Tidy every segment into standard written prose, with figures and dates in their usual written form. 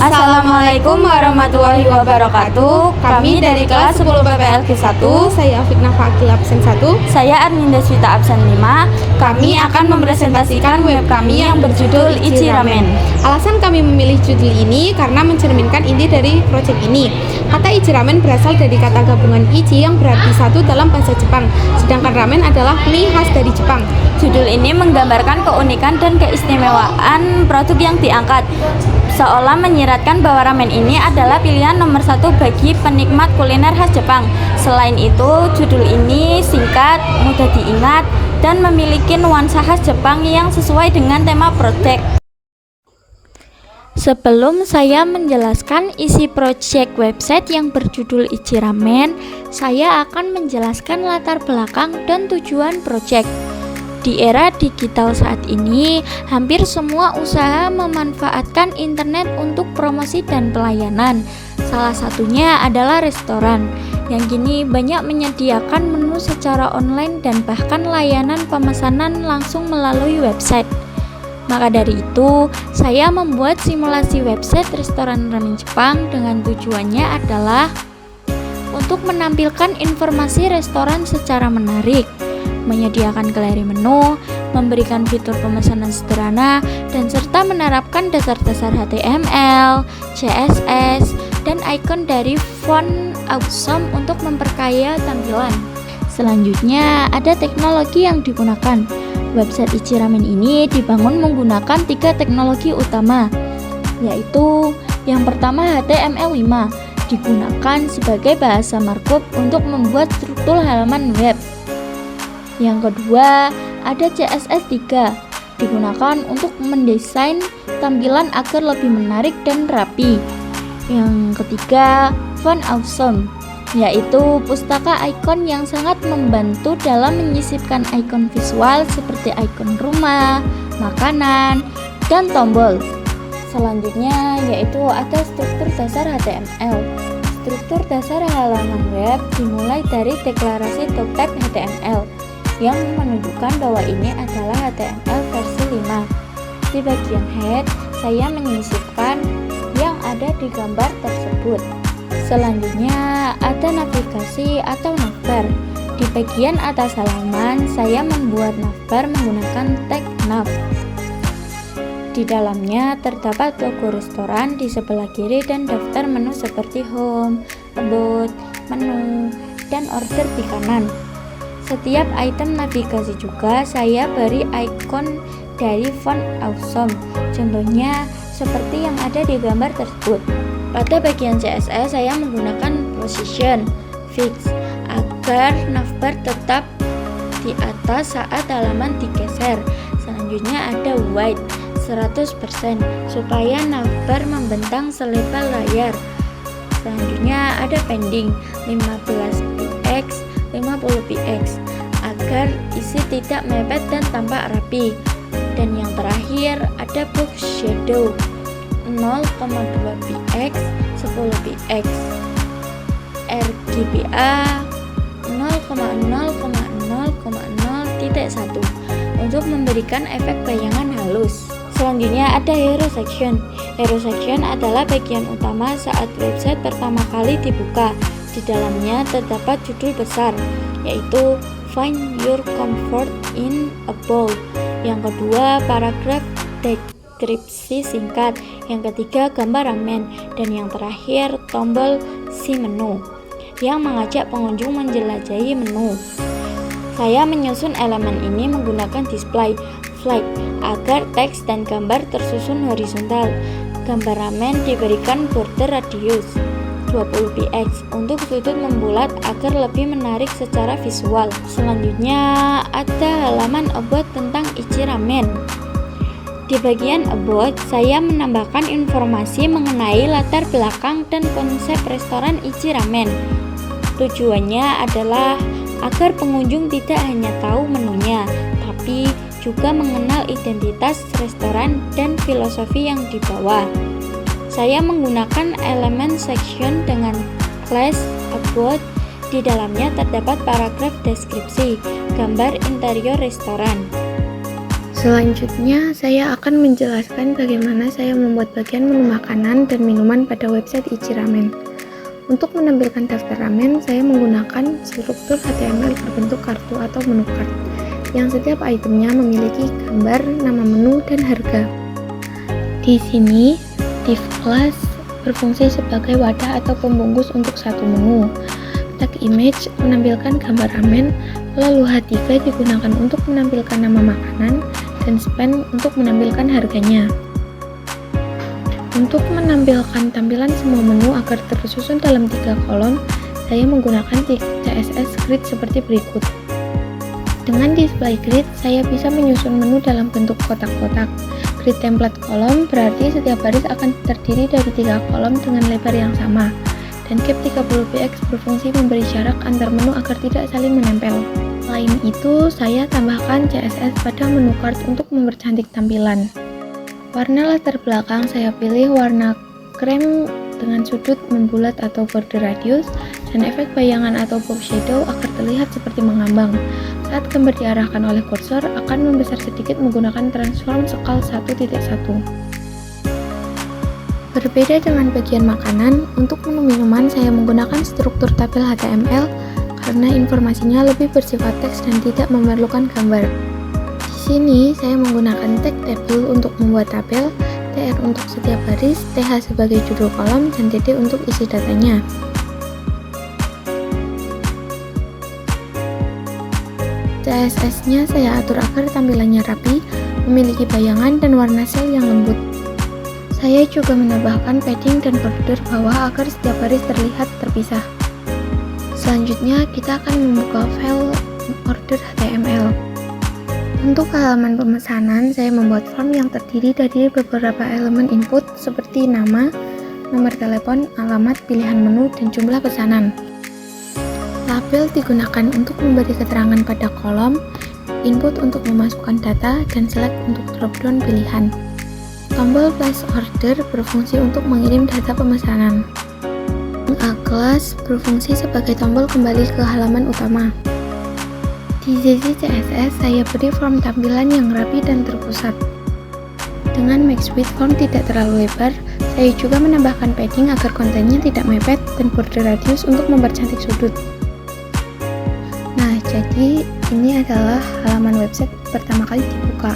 Assalamualaikum warahmatullahi wabarakatuh. Kami dari kelas 10 PPLG 1. Saya Fiknah Fakil absen 1. Saya Arminda Swita absen 5. Kami akan mempresentasikan web kami yang berjudul Ichi Ramen. Alasan kami memilih judul ini karena mencerminkan inti dari proyek ini. Kata Ichi Ramen berasal dari kata gabungan Ichi yang berarti satu dalam bahasa Jepang, sedangkan ramen adalah mie khas dari Jepang. Judul ini menggambarkan keunikan dan keistimewaan produk yang diangkat, seolah menyiratkan bahwa ramen ini adalah pilihan nomor satu bagi penikmat kuliner khas Jepang. Selain itu, judul ini singkat, mudah diingat, dan memiliki nuansa khas Jepang yang sesuai dengan tema proyek. Sebelum saya menjelaskan isi proyek website yang berjudul Ichi Ramen, saya akan menjelaskan latar belakang dan tujuan proyek. Di era digital saat ini, hampir semua usaha memanfaatkan internet untuk promosi dan pelayanan. Salah satunya adalah restoran, yang kini banyak menyediakan menu secara online dan bahkan layanan pemesanan langsung melalui website. Maka dari itu, saya membuat simulasi website restoran ramen Jepang dengan tujuannya adalah untuk menampilkan informasi restoran secara menarik, menyediakan galeri menu, memberikan fitur pemesanan sederhana, dan serta menerapkan dasar-dasar HTML, CSS, dan icon dari font Awesome untuk memperkaya tampilan. Selanjutnya, ada teknologi yang digunakan. Website Ichi Ramen ini dibangun menggunakan 3 teknologi utama, yaitu yang pertama HTML5 digunakan sebagai bahasa markup untuk membuat struktur halaman web. Yang kedua, ada CSS3 digunakan untuk mendesain tampilan agar lebih menarik dan rapi. Yang ketiga, Font Awesome, yaitu pustaka ikon yang sangat membantu dalam menyisipkan ikon visual seperti ikon rumah, makanan, dan tombol. Selanjutnya yaitu ada struktur dasar HTML. Struktur dasar halaman web dimulai dari deklarasi doctype HTML yang menunjukkan bahwa ini adalah HTML versi 5. Di bagian head, saya menyisipkan yang ada di gambar tersebut. Selanjutnya ada navigasi atau navbar. Di bagian atas halaman, saya membuat navbar menggunakan tag nav. Di dalamnya terdapat logo restoran di sebelah kiri dan daftar menu seperti home, about, menu, dan order di kanan. Setiap item navigasi juga saya beri icon dari font Awesome, contohnya seperti yang ada di gambar tersebut. Pada bagian CSS saya menggunakan position fix agar navbar tetap di atas saat halaman digeser. Selanjutnya ada white 100% supaya navbar membentang selebar layar. Selanjutnya ada pending 15px 50px agar isi tidak mepet dan tampak rapi. Dan yang terakhir ada box shadow 0,2px 10px RGBA 0,0,0,0.1 untuk memberikan efek bayangan halus. Selanjutnya ada hero section. Hero section adalah bagian utama saat website pertama kali dibuka. Di dalamnya terdapat judul besar, yaitu Find Your Comfort in a Bowl. Yang kedua, paragraf deskripsi singkat. Yang ketiga, gambar ramen. Dan yang terakhir, tombol si menu yang mengajak pengunjung menjelajahi menu. Saya menyusun elemen ini menggunakan display flag agar teks dan gambar tersusun horizontal. Gambar ramen diberikan border radius 20px untuk sudut membulat agar lebih menarik secara visual. Selanjutnya ada halaman about tentang Ichi Ramen. Di bagian about, saya menambahkan informasi mengenai latar belakang dan konsep restoran Ichi Ramen. Tujuannya adalah agar pengunjung tidak hanya tahu menunya, tapi juga mengenal identitas restoran dan filosofi yang dibawa. Saya menggunakan elemen section dengan class about. Di dalamnya terdapat paragraf deskripsi, gambar interior restoran. Selanjutnya, saya akan menjelaskan bagaimana saya membuat bagian menu makanan dan minuman pada website Ichiramen. Untuk menampilkan daftar ramen, saya menggunakan struktur HTML berbentuk kartu atau menu card, yang setiap itemnya memiliki gambar, nama menu, dan harga. Di sini, div class berfungsi sebagai wadah atau pembungkus untuk satu menu. Tag image menampilkan gambar ramen, lalu H3 digunakan untuk menampilkan nama makanan, dan span untuk menampilkan harganya. Untuk menampilkan tampilan semua menu agar tersusun dalam 3 kolom, saya menggunakan CSS grid seperti berikut. Dengan display grid, saya bisa menyusun menu dalam bentuk kotak-kotak. Grid template kolom berarti setiap baris akan terdiri dari 3 kolom dengan lebar yang sama. Dan cap 30px berfungsi memberi jarak antar menu agar tidak saling menempel. Selain itu, saya tambahkan CSS pada menu card untuk mempercantik tampilan. Warna latar belakang saya pilih warna krem dengan sudut membulat atau border radius, dan efek bayangan atau box shadow agar terlihat seperti mengambang. Saat gambar diarahkan oleh kursor, akan membesar sedikit menggunakan transform skala 1.1. Berbeda dengan bagian makanan, untuk menu minuman saya menggunakan struktur tabel HTML karena informasinya lebih bersifat teks dan tidak memerlukan gambar. Di sini saya menggunakan tag table untuk membuat tabel, tr untuk setiap baris, th sebagai judul kolom, dan dd untuk isi datanya. CSS-nya saya atur agar tampilannya rapi, memiliki bayangan dan warna sel yang lembut. Saya juga menambahkan padding dan border bawah agar setiap baris terlihat terpisah. Selanjutnya, kita akan membuka file order HTML. Untuk halaman pemesanan, saya membuat form yang terdiri dari beberapa elemen input seperti nama, nomor telepon, alamat, pilihan menu, dan jumlah pesanan. Label digunakan untuk memberi keterangan pada kolom, input untuk memasukkan data, dan select untuk drop-down pilihan. Tombol place order berfungsi untuk mengirim data pemesanan. A class berfungsi sebagai tombol kembali ke halaman utama. Di sisi CSS, saya beri form tampilan yang rapi dan terpusat. Dengan max width form tidak terlalu lebar, saya juga menambahkan padding agar kontennya tidak mepet dan border radius untuk mempercantik sudut. Nah, jadi ini adalah halaman website pertama kali dibuka.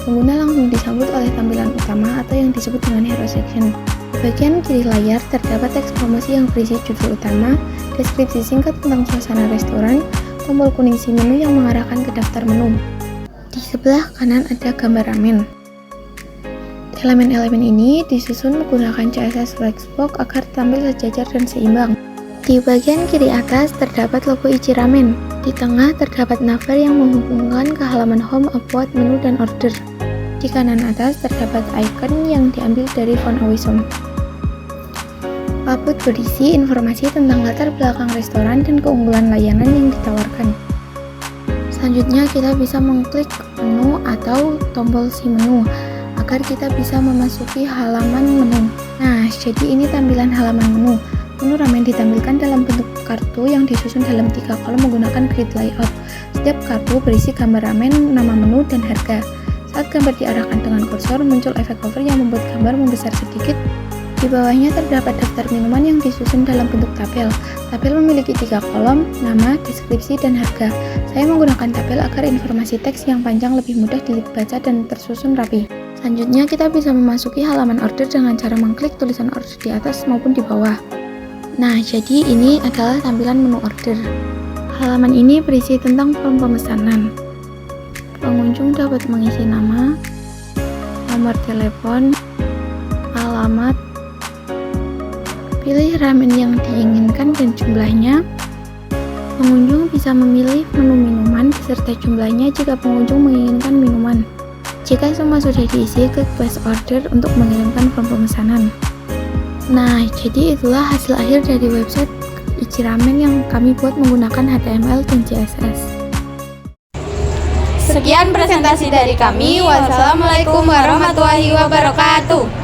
Pengguna langsung disambut oleh tampilan utama atau yang disebut dengan hero section. Di bagian kiri layar terdapat teks promosi yang berisi judul utama, deskripsi singkat tentang suasana restoran, tombol kuning si menu yang mengarahkan ke daftar menu. Di sebelah kanan ada gambar ramen. Elemen-elemen ini disusun menggunakan CSS flexbox agar tampil sejajar dan seimbang. Di bagian kiri atas terdapat logo Ichiramen. Di tengah terdapat navbar yang menghubungkan ke halaman home, about, menu, dan order. Di kanan atas terdapat icon yang diambil dari font Awisom. Output berisi informasi tentang latar belakang restoran dan keunggulan layanan yang ditawarkan. Selanjutnya kita bisa mengklik menu atau tombol si menu agar kita bisa memasuki halaman menu. Nah, jadi ini tampilan halaman menu. Menu ramen ditampilkan dalam bentuk kartu yang disusun dalam 3 kolom menggunakan grid layout. Setiap kartu berisi gambar ramen, nama menu, dan harga. Saat gambar diarahkan dengan kursor, muncul efek hover yang membuat gambar membesar sedikit. Di bawahnya terdapat daftar minuman yang disusun dalam bentuk tabel. Tabel memiliki 3 kolom, nama, deskripsi, dan harga. Saya menggunakan tabel agar informasi teks yang panjang lebih mudah dibaca dan tersusun rapi. Selanjutnya, kita bisa memasuki halaman order dengan cara mengklik tulisan order di atas maupun di bawah. Nah, jadi ini adalah tampilan menu order. Halaman ini berisi tentang form pemesanan. Pengunjung dapat mengisi nama, nomor telepon, alamat, pilih ramen yang diinginkan dan jumlahnya. Pengunjung bisa memilih menu minuman beserta jumlahnya jika pengunjung menginginkan minuman. Jika semua sudah diisi, klik place order untuk mengirimkan form pemesanan. Nah, jadi itulah hasil akhir dari website Ichiramen yang kami buat menggunakan HTML dan CSS. Sekian presentasi dari kami. Wassalamualaikum warahmatullahi wabarakatuh.